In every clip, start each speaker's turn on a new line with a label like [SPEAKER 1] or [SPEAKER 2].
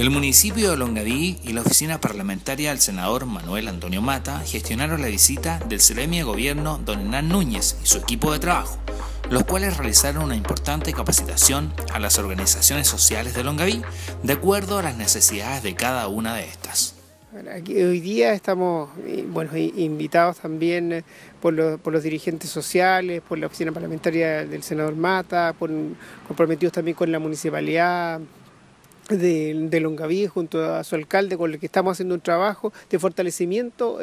[SPEAKER 1] El municipio de Longaví y la oficina parlamentaria del senador Manuel Antonio Mata gestionaron la visita del Ceremi de Gobierno don Hernán Núñez y su equipo de trabajo, los cuales realizaron una importante capacitación a las organizaciones sociales de Longaví de acuerdo a las necesidades de cada una de estas.
[SPEAKER 2] Aquí, hoy día estamos invitados también por los dirigentes sociales, por la oficina parlamentaria del senador Mata, comprometidos también con la municipalidad de Longaví junto a su alcalde, con el que estamos haciendo un trabajo de fortalecimiento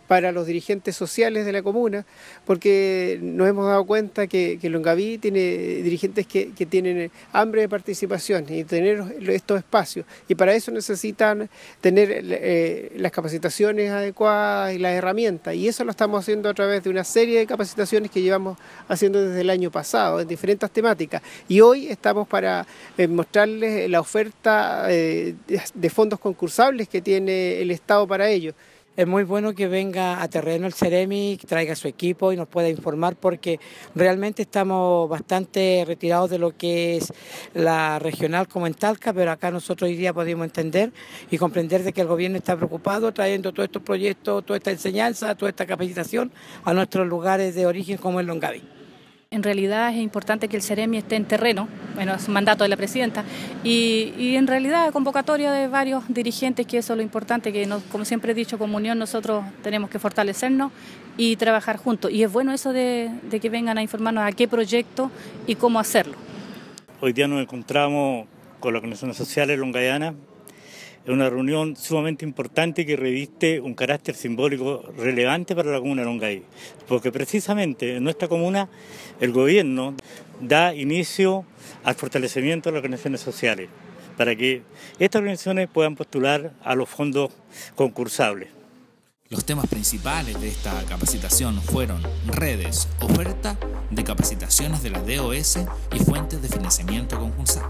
[SPEAKER 2] para los dirigentes sociales de la comuna, porque nos hemos dado cuenta que Longaví tiene dirigentes que tienen hambre de participación y tener estos espacios, y para eso necesitan tener las capacitaciones adecuadas y las herramientas, y eso lo estamos haciendo a través de una serie de capacitaciones que llevamos haciendo desde el año pasado en diferentes temáticas, y hoy estamos para mostrarles la oferta de fondos concursables que tiene el Estado para ello.
[SPEAKER 3] Es muy bueno que venga a terreno el Ceremi, que traiga su equipo y nos pueda informar, porque realmente estamos bastante retirados de lo que es la regional como en Talca, pero acá nosotros hoy día podemos entender y comprender de que el gobierno está preocupado trayendo todos estos proyectos, toda esta enseñanza, toda esta capacitación a nuestros lugares de origen como es Longaví.
[SPEAKER 4] En realidad es importante que el Ceremi esté en terreno, bueno, es un mandato de la presidenta, y en realidad convocatoria de varios dirigentes, que eso es lo importante, que como siempre he dicho, como unión nosotros tenemos que fortalecernos y trabajar juntos. Y es bueno eso de que vengan a informarnos a qué proyecto y cómo hacerlo.
[SPEAKER 5] Hoy día nos encontramos con las organizaciones sociales longavianas. Es una reunión sumamente importante que reviste un carácter simbólico relevante para la comuna de Longaví, porque precisamente en nuestra comuna el gobierno da inicio al fortalecimiento de las organizaciones sociales para que estas organizaciones puedan postular a los fondos concursables.
[SPEAKER 1] Los temas principales de esta capacitación fueron redes, oferta de capacitaciones de la DOS y fuentes de financiamiento concursal.